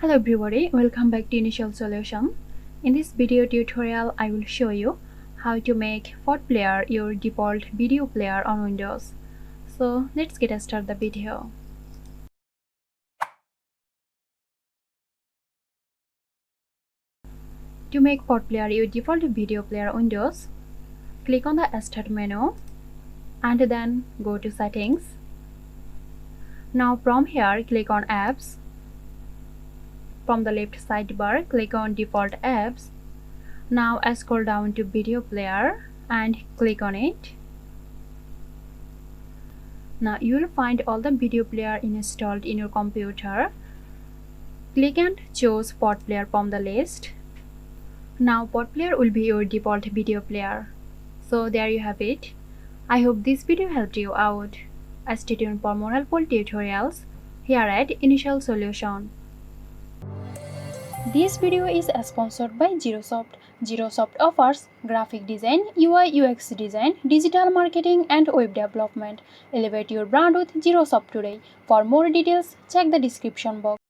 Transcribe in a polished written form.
Hello everybody, welcome back to Initial Solution. In this video tutorial, I will show you how to make PotPlayer your default video player on Windows. So let's get started the video. To make PotPlayer your default video player on Windows, click on the Start menu and then go to Settings. Now from here, click on Apps. From the left sidebar, click on Default Apps. Now scroll down to Video Player and click on it. Now you will find all the video player installed in your computer. Click and choose PotPlayer from the list. Now PotPlayer will be your default video player. So there you have it. I hope this video helped you out. Stay tuned for more helpful tutorials here at Initial Solution. This video is sponsored by Zerosoft. Zerosoft offers graphic design, UI UX design, digital marketing and web development. Elevate your brand with Zerosoft today. For more details, check the description box.